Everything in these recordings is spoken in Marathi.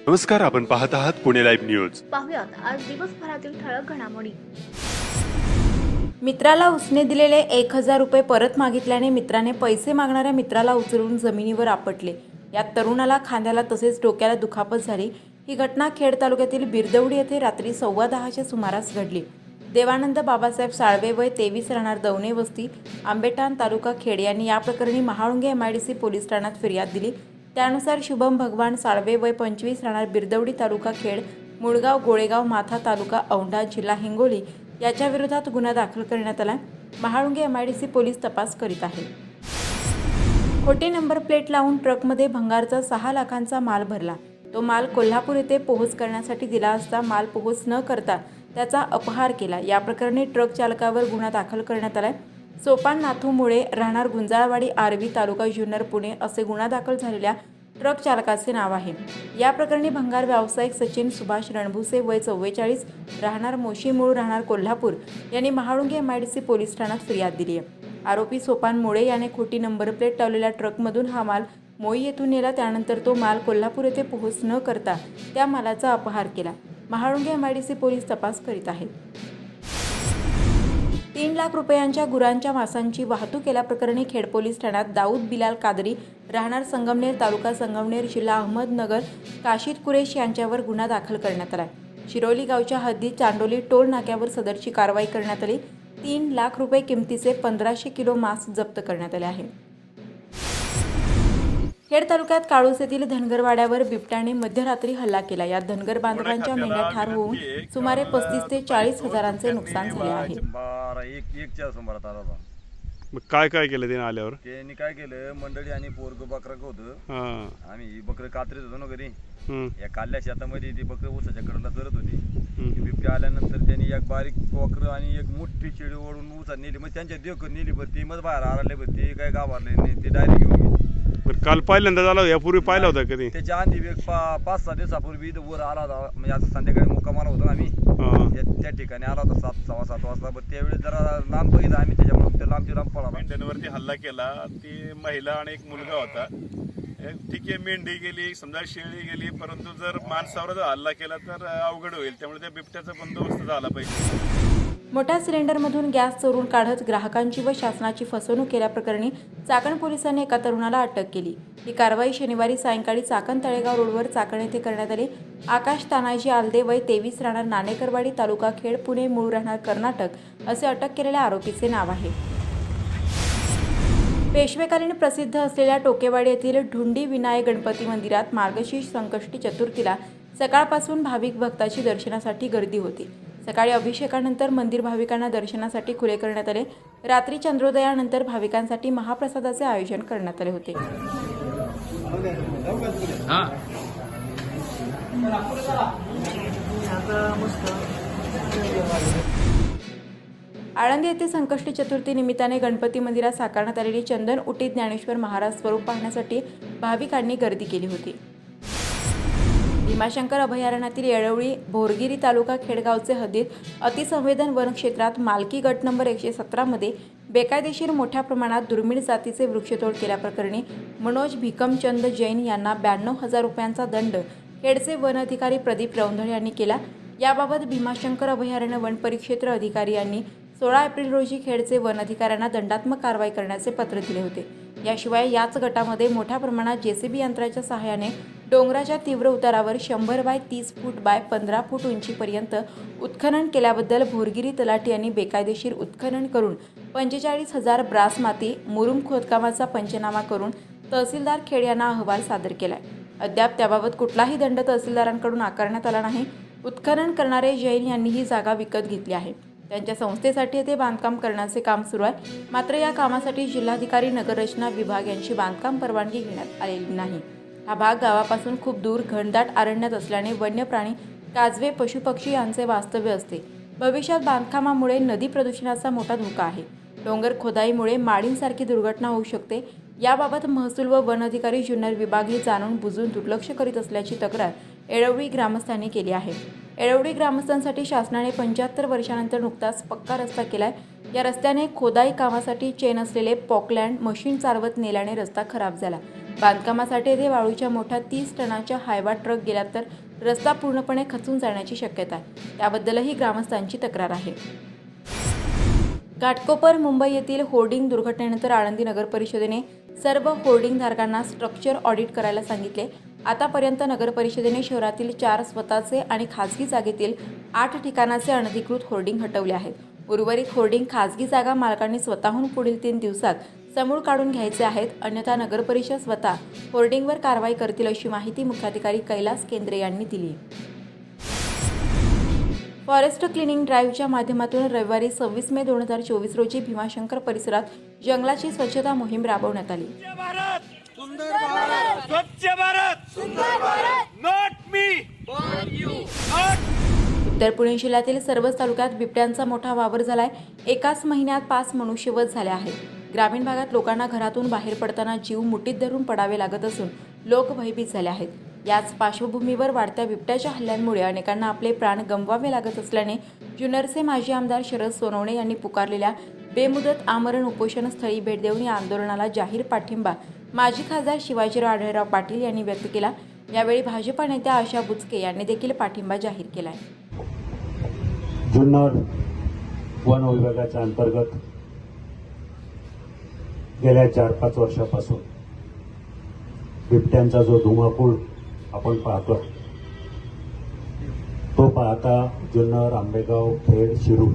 नमस्कार, आपण पाहत आहात पुणे लाईव्ह न्यूज. पाहुयात आज दिवसभरातील ठळक घडामोडी. मित्राला उसने दिलेले 1000 रुपये परत मागितल्याने मित्राने पैसे मागणाऱ्या मित्राला उचलून जमिनीवर आपटले. यात तरुणाला खांद्याला तसेच डोक्याला दुखापत झाली. ही घटना खेड तालुक्यातील बिरदवडी येथे रात्री 10:15च्या सुमारास घडली. देवानंद बाबासाहेब साळवे वय 23 राहणार दवणे वस्ती आंबेठाण तालुका खेड यांनी या प्रकरणी महाळुंगे MIDC पोलीस ठाण्यात फिर्याद दिली. त्यानुसार शुभम भगवान साळवे वय 25 राहणार बिरदवडी तालुका खेड मुळगाव गोळेगाव माथा तालुका औंढा जिल्हा हिंगोली याच्या विरोधात गुन्हा दाखल करण्यात आला. महाळुंगे MIDC पोलीस तपास करीत आहेत. खोटी नंबर प्लेट लावून ट्रकमध्ये भंगारचा 6 लाखांचा माल भरला. तो माल कोल्हापूर येथे पोहोच करण्यासाठी दिला असता माल पोहोच न करता त्याचा अपहार केला. या प्रकरणी ट्रक चालकावर गुन्हा दाखल करण्यात आला. सोपान नाथू मुळे राहणार गुंजाळवाडी आर्वी तालुका जुन्नर पुणे असे गुन्हा दाखल झालेल्या ट्रक चालकाचे नाव आहे. या प्रकरणी भंगार व्यावसायिक सचिन सुभाष रणभुसे वय 44 राहणार मोशी मूळ राहणार कोल्हापूर यांनी महाळुंगे MIDC पोलीस ठाण्यात फिर्याद दिली आहे. आरोपी सोपान मुळे याने खोटी नंबर प्लेट लावलेल्या ट्रकमधून हा माल मोई येथून नेला. त्यानंतर तो माल कोल्हापूर येथे पोहोच न करता त्या मालाचा अपहार केला. महाळुंगे MIDC पोलीस तपास करीत आहेत. 3 लाख रुपयांच्या गुरांच्या मांसाची वाहतूक केल्याप्रकरणी खेड पोलीस ठाण्यात दाऊद बिलाल कादरी राहणार संगमनेर तालुका संगमनेर जिल्हा अहमदनगर काशीद कुरेश यांच्यावर गुन्हा दाखल करण्यात आला. शिरोली गावच्या हद्दीत चांडोली टोल नाक्यावर सदरची कारवाई करण्यात आली. 3 लाख रुपये किमतीचे 1500 किलो मांस जप्त करण्यात आले आहे. खेड तालुक्यात काळूस येथील धनगरवाड्यावर बिबट्याने मध्यरात्री हल्ला केला. यात धनगर बांधवांच्या मेंढ्या ठार होऊन सुमारे 35 ते 40 हजारांचे नुकसान झाले आहे. मग काय काय केलं त्याने आल्यावर? त्यांनी काय केलं, मंडळी आणि पोरग बकरं होतं. आम्ही बकरं कात्रीत होतो ना घरी. या काढल्या शेतामध्ये ती बकरं ऊसाच्या कडेला चरत होती. बिबट्या आल्यानंतर त्यांनी एक बारीक कोकरं आणि एक मोठी चिडी ओढून ऊसात नेली. मग त्यांच्या देवकर नेली भरती मग बाहेर आले भरती काय गावारले नाही, ते डायरेक्ट घेऊन गेली. काल पहिल्यांदा झाला, यापूर्वी पाहिला होता कधी? त्याच्या आधी 5-6 दिवसापूर्वी वर आला होता. म्हणजे आता संध्याकाळी मुक्कामाला होतो आम्ही त्या ठिकाणी आला होता 7-7 वाजता. पण त्यावेळी जरा लांब बघितलं आम्ही, त्याच्यामुळे ते लांबची लांब पळाला. मेंढ्यांवरती हल्ला केला. ती महिला आणि एक मुलगा होता. ठीक आहे, मेंढी गेली, समजा शेळी गेली, परंतु जर माणसावर जर हल्ला केला तर अवघड होईल. त्यामुळे त्या बिबट्याचा बंदोबस्त झाला पाहिजे. मोठ्या सिलेंडरमधून गॅस चोरून काढत ग्राहकांची व शासनाची फसवणूक केल्याप्रकरणी चाकण पोलिसांनी एका तरुणाला अटक केली. ही कारवाई शनिवारी सायंकाळी चाकण तळेगाव रोडवर चाकण येथे करण्यात आली. आकाश तानाजी आलदे वय 23 राहणार नाणेकरवाडी तालुका खेड पुणे मूळ राहणार कर्नाटक असे अटक केलेल्या आरोपीचे नाव आहे. पेशवेकालीन प्रसिद्ध असलेल्या टोकेवाडी येथील ढुंडी विनायक गणपती मंदिरात मार्गशीर्ष संकष्टी चतुर्थीला सकाळपासून भाविक भक्तांची दर्शनासाठी गर्दी होती. सकाळी अभिषेकानंतर मंदिर भाविकांना दर्शनासाठी खुले करण्यात आले. रात्री चंद्रोदयानंतर भाविकांसाठी महाप्रसादाचे आयोजन करण्यात आले होते. आळंदी येथे संकष्टी चतुर्थी निमित्ताने गणपती मंदिरात साकारण्यात आलेली चंदन उटी ज्ञानेश्वर महाराज स्वरूप पाहण्यासाठी भाविकांनी गर्दी केली होती. भीमाशंकर अभयारण्यातील येळवळी भोरगिरी तालुका खेडगावचे हद्दीत अतिसंवेदन वन क्षेत्रात मालकी गट नंबर 117 मध्ये बेकायदेशीर मोठ्या प्रमाणात दुर्मिळ जातीचे वृक्षतोड केल्याप्रकरणी मनोज भिकमचंद जैन यांना 92,000 रुपयांचा दंड खेडचे वन अधिकारी प्रदीप रौंधळे यांनी केला. याबाबत भीमाशंकर अभयारण्य वन परिक्षेत्र अधिकारी यांनी 16 एप्रिल रोजी खेडचे वन अधिकाऱ्यांना दंडात्मक कारवाई करण्याचे पत्र दिले होते. याशिवाय याच गटामध्ये मोठ्या प्रमाणात JCB यंत्राच्या सहाय्याने डोंगराच्या तीव्र उतारावर 100 बाय 30 फूट बाय 15 फूट उंचीपर्यंत उत्खनन केल्याबद्दल भोरगिरी तलाठी यांनी बेकायदेशीर उत्खनन करून 45,000 ब्रास माती मुरुम खोदकामाचा पंचनामा करून तहसीलदार खेड यांना अहवाल सादर केलाय. अद्याप त्याबाबत कुठलाही दंड तहसीलदारांकडून आकारण्यात आला नाही. उत्खनन करणारे जैन यांनी ही जागा विकत घेतली आहे. त्यांच्या संस्थेसाठी ते बांधकाम करण्याचे काम सुरू आहे. मात्र या कामासाठी जिल्हाधिकारी नगररचना विभाग यांची बांधकाम परवानगी घेण्यात आलेली नाही. हा भाग गावापासून खूप दूर घनदाट अरण्यात असल्याने वन्य प्राणी काजवे पशुपक्षी यांचे वास्तव्य असते. भविष्यात बांधकामामुळे नदी प्रदूषणाचा मोठा धोका आहे. डोंगर खोदाईमुळे माळींसारखी दुर्घटना होऊ शकते. याबाबत महसूल व वन अधिकारी जुन्नर विभाग हे जाणून बुजून दुर्लक्ष करीत असल्याची तक्रार येळवडी ग्रामस्थांनी केली आहे. येळवडी ग्रामस्थांसाठी शासनाने 75 वर्षानंतर नुकताच पक्का रस्ता केलाय. या रस्त्याने खोदाई कामासाठी चेन असलेले पॉकलँड मशीन चालवत नेल्याने रस्ता खराब झाला. बांधकामासाठी येथे वाळूच्या मोठ्या 30 टनाच्या हायवा ट्रक गेला तर रस्ता पूर्णपणे खचून जाण्याची शक्यता आहे. त्याबद्दलही ग्रामस्थांची तक्रार आहे. घाटकोपर मुंबई येथील होर्डिंग दुर्घटनेनंतर आळंदी नगर परिषदेने सर्व होर्डिंग धारकांना स्ट्रक्चर ऑडिट करायला सांगितले. आतापर्यंत नगर परिषदेने शहरातील 4 स्वतःचे आणि खासगी जागेतील 8 ठिकाणाचे अनधिकृत होर्डिंग हटवले आहेत. उर्वरित होर्डिंग खासगी जागा मालकांनी स्वतःहून पुढील 3 दिवसात समूळ काढून घ्यायचे आहेत, अन्यथा नगर परिषद स्वतः होर्डिंगवर कारवाई करतील अशी माहिती मुख्याधिकारी कैलास केंद्रे यांनी दिली. फॉरेस्ट क्लिनिंग ड्राईव्हच्या माध्यमातून रविवारी 26 मे 2024 रोजी भीमाशंकर परिसरात जंगलाची स्वच्छता मोहीम राबवण्यात आली. स्वच्छ भारत सुंदर भारत नॉट मी उत्तर पुणे जिल्ह्यातील सर्वच तालुक्यात बिबट्यांचा मोठा वावर झालाय. एकाच महिन्यात 5 मनुष्यवध झाले आहेत. ग्रामीण भागात लोकांना घरातून बाहेर पडताना जीव मुठीत धरून पडावे लागत असून लोक भयभीत झाले आहेत. याच पार्श्वभूमीवर वाढत्या बिबट्याच्या हल्ल्यांमुळे अनेकांना आपले प्राण गमवावे लागत असल्याने जुन्नरचे माजी आमदार शरद सोनवणे यांनी पुकारलेल्या बेमुदत आमरण उपोषण स्थळी भेट देऊन या आंदोलनाला जाहीर पाठिंबा माजी खासदार शिवाजीराव आढळराव पाटील यांनी व्यक्त केला. यावेळी भाजपा नेत्या आशा बुचके यांनी देखील पाठिंबा जाहीर केला आहे. जुन्नर वन विभागाच्या अंतर्गत गेल्या 4-5 वर्षापासून बिबट्यांचा जो धुमाकूळ आपण पाहतो, तो पाहता जुन्नर, आंबेगाव, खेड, शिरूर,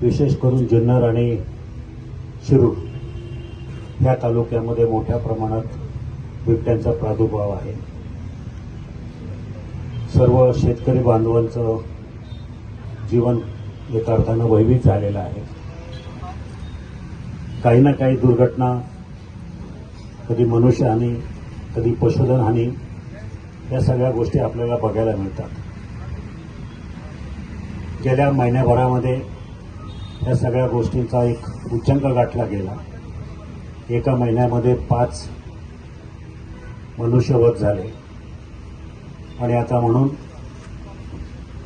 विशेष करून जुन्नर आणि शिरूर या तालुक्यामध्ये मोठ्या प्रमाणात बिबट्यांचा प्रादुर्भाव आहे. सर्व शेतकरी बांधवांचं जीवन एका अर्थानं भयभीत झालेलं आहे. काही ना काही दुर्घटना, कधी मनुष्यहानी, कधी पशुधनहानी, या सगळ्या गोष्टी आपल्याला बघायला मिळतात. गेल्या महिन्याभरामध्ये या सगळ्या गोष्टींचा एक उच्चांक गाठला गेला. एका महिन्यामध्ये 5 मनुष्यवध झाले आणि आता म्हणून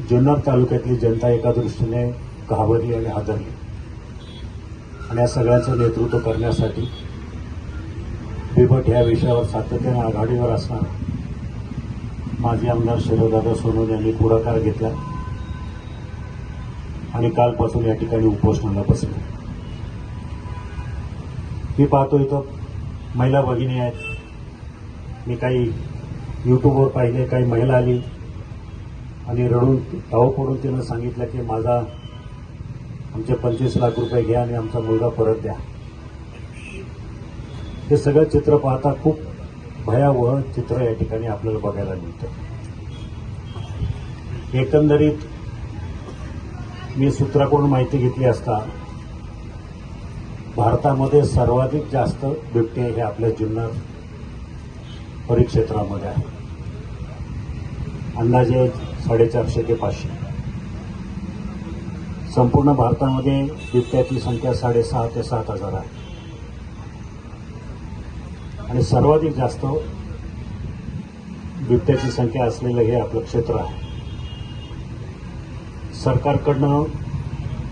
जुन्नर तालुक्यातली जनता एका दृष्टीने घाबरली आणि हादरली. आणि या सगळ्यांचं नेतृत्व करण्यासाठी बिबट ह्या विषयावर सातत्याने आघाडीवर असणारे माजी आमदार शरददादा सोनवणे यांनी पुढाकार घेतला आणि कालपासून या ठिकाणी उपोषणाला बसले. मी पाहतो इथं महिला भगिनी आहेत. मी काही यूट्यूबवर पाहिले, काही महिला आली आणि रडून धाव पडून तिनं सांगितलं की माझा आमचे 25 लाख रुपये घ्या आणि आमचा मुलगा परत द्या. हे सगळं चित्र पाहता खूप भयावह चित्र या ठिकाणी आपल्याला बघायला मिळतं. एकंदरीत मी सूत्राकडून माहिती घेतली असता भारतामध्ये सर्वाधिक जास्त बिबटे हे आपल्या जुन्नर परिक्षेत्रामध्ये आहे. अंदाजे 450 ते 500. संपूर्ण भारतामध्ये बिबट्याची संख्या 6,500 ते 7,000 आहे आणि सर्वाधिक जास्त बिबट्याची संख्या असलेलं हे आपलं क्षेत्र आहे. सरकारकडनं,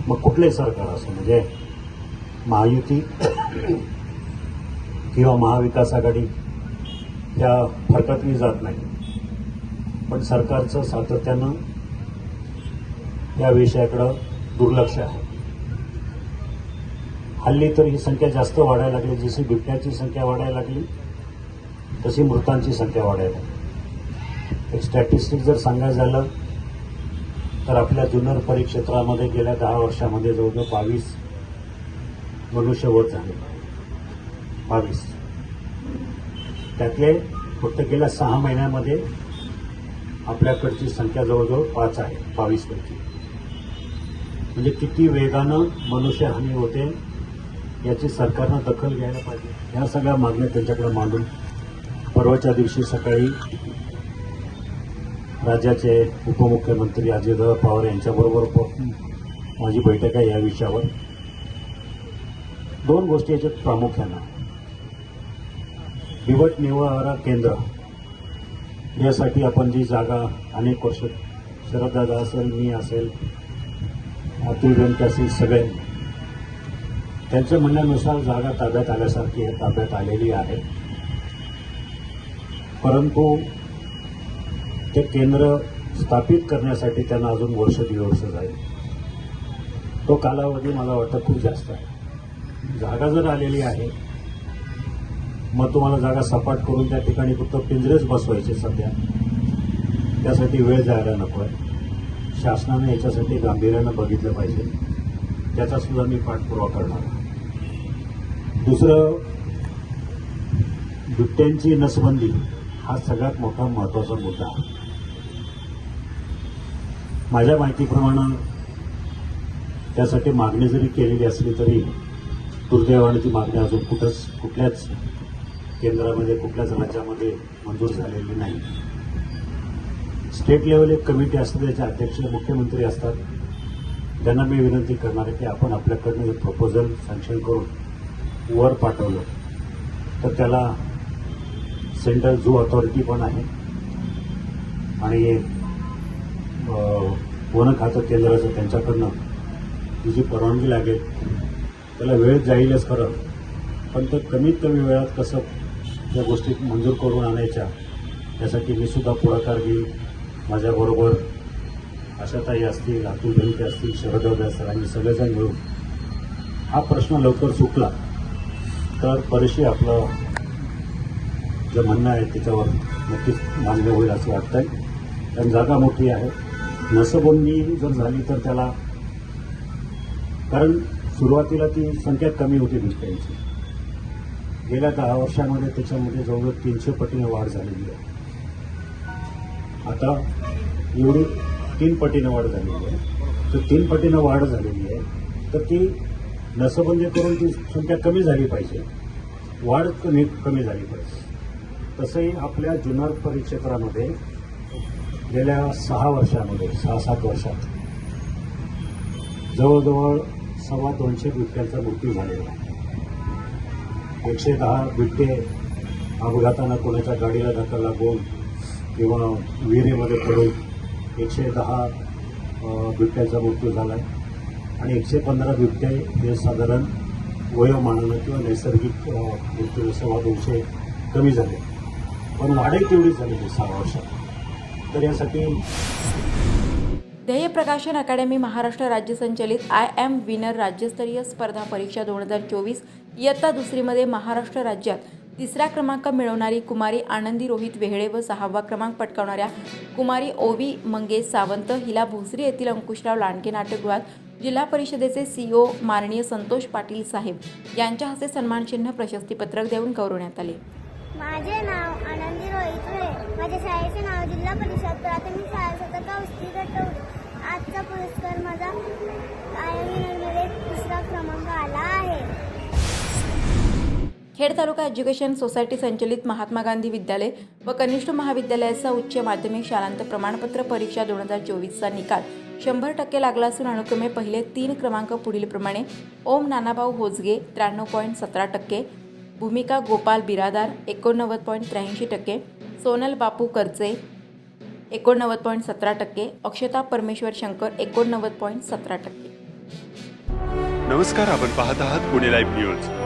मग कुठलंही सरकार असो, म्हणजे महायुती किंवा महाविकास आघाडी, त्या फरकातली जात नाही, पण सरकारचं सातत्यानं या विषयाकडं दुर्लक्ष आहे. हल्ली तर ही संख्या जास्त वाढायला लागली. जशी बिबट्याची संख्या वाढायला लागली तशी मृतांची संख्या वाढायला लागली. एक स्टॅटिस्टिक जर सांगायचं झालं तर आपल्या जुन्नर परिक्षेत्रामध्ये गेल्या 10 वर्षामध्ये जवळजवळ 22 मनुष्यवध झाले. 22. त्यातले फक्त गेल्या 6 महिन्यामध्ये आपल्याकडची संख्या जवळजवळ 5 आहे 22 पैकी. म्हणजे किती वेगानं मनुष्यहानी होते याची सरकारनं दखल घ्यायला पाहिजे. या सगळ्या मागण्या त्यांच्याकडे मांडून परवाच्या दिवशी सकाळी राज्याचे उपमुख्यमंत्री अजितदादा पवार यांच्याबरोबर माझी बैठक आहे. या विषयावर 2 गोष्टी याच्यात प्रामुख्यानं, बिबट निवारा केंद्र यासाठी आपण जी जागा अनेक वर्ष, शरददादा असेल, मी असेल, अतुल बेनके असेल, सगळे त्यांच्या म्हणण्यानुसार जागा ताब्यात आल्यासारखी ताब्यात आलेली आहे. परंतु ते केंद्र स्थापित करण्यासाठी त्यांना अजून वर्ष 1.5 वर्ष जाईल. तो कालावधी मला वाटतं खूप जास्त आहे. जागा जर आलेली आहे, मग तुम्हाला जागा सपाट करून त्या ठिकाणी फक्त पिंजरेच बसवायचे सध्या, त्यासाठी वेळ जायला नको आहे. शासनाने याच्यासाठी गांभीर्यानं बघितलं पाहिजे, त्याचा सुद्धा मी पाठपुरावा करणार. दुसरं, बिबट्यांची नसबंदी हा सगळ्यात मोठा महत्त्वाचा मुद्दा आहे. माझ्या माहितीप्रमाणे त्यासाठी मागणी जरी केलेली असली तरी दुर्दैवाने ती मागणी अजून कुठल्याच केंद्रामध्ये, कुठल्याच राज्यामध्ये मंजूर झालेली नाही. स्टेट लेवल एक कमिटी असते, त्याचे अध्यक्ष मुख्यमंत्री असतात. त्यांना मी विनंती करणार आहे की आपण आपल्याकडनं एक प्रपोजल सँक्शन करून वर पाठवलं तर त्याला सेंट्रल झू अथॉरिटी पण आहे आणि वन खातं केंद्राचं त्यांच्याकडनं ती जी परवानगी लागेल, त्याला वेळ जाईलच खरं, पण ते कमीत कमी वेळात कसं त्या गोष्टी मंजूर करून आणायच्या यासाठी मी सुद्धा पुढाकार घेईन. माझ्याबरोबर आशाताई असतील, अतुल बेनके असतील, शरद वगैरे असतील, आम्ही सगळेजण मिळून हा प्रश्न लवकर सुटला तर बरेचसे आपलं जे म्हणणं आहे त्याच्यावर नक्कीच मान्य होईल असं वाटतंय. कारण जागा मोठी आहे. नसबंदी जर झाली तर त्याला, कारण सुरुवातीला ती संख्या कमी होती बिबट्यांची, गेल्या 10 वर्षामध्ये त्याच्यामध्ये जवळजवळ 300 पटीने वाढ झालेली आहे. आता एवढी 3 पटीने वाढ झालेली आहे. तर 3 पटीने वाढ झालेली आहे तर ती नसबंदी करून ती संख्या कमी झाली पाहिजे, वाढ कमी झाली पाहिजे. तसंही आपल्या जुन्नर परिक्षेत्रामध्ये गेल्या 6-7 वर्षात जवळजवळ 250 बिबट्यांचा मृत्यू झालेला आहे. 110 बिबटे अपघातानं कोणाच्या गाडीला धक्का लागून किंवा विहिरीमध्ये पडून 110 बिबट्यांचा मृत्यू झाला आहे आणि 115 बिबटे हे साधारण वयोमानानं किंवा नैसर्गिक मृत्यू 200 कमी झाले. पण वाढही तेवढीच झालेली 6 वर्षात. तर यासाठी ध्येय प्रकाशन अकॅडमी महाराष्ट्र राज्य संचलित आय एम विनर राज्यस्तरीय स्पर्धा परीक्षा 2024 इयत्ता 2मध्ये महाराष्ट्र राज्यात 3रा क्रमांक मिळवणारी कुमारी आनंदी रोहित वेहळे व 6वा क्रमांक पटकावणाऱ्या कुमारी ओवी मंगेश सावंत हिला भोसरी येथील अंकुशराव लांडगे नाट्यगृहात जिल्हा परिषदेचे CEO माननीय संतोष पाटील साहेब यांच्या हस्ते सन्मानचिन्ह प्रशस्तीपत्रक देऊन गौरवण्यात आले. माझे नाव आनंदी रोहित वेहळे. माझ्या शाळेचे नाव जिल्हा परिषद प्राथमिक शाळा सतरगाव उस्ती गटवडी. आजचा पुरस्कार माझा आयविनरमध्ये 3रा क्रमांक आला आहे. खेड तालुका एज्युकेशन सोसायटी संचलित महात्मा गांधी विद्यालय व कनिष्ठ महाविद्यालयाचा उच्च माध्यमिक शालांत प्रमाणपत्र परीक्षा 2024चा निकाल 100% लागला असून अनुक्रमे पहिले 3 क्रमांक पुढीलप्रमाणे: ओम नानाभाऊ होजगे 93.17%, भूमिका गोपाल बिरादार 89.83%, सोनल बापू करचे 89.17%, अक्षता परमेश्वर शंकर 89.17%. नमस्कार, आपण पाहत आहात पुणे लाईव्ह न्यूज.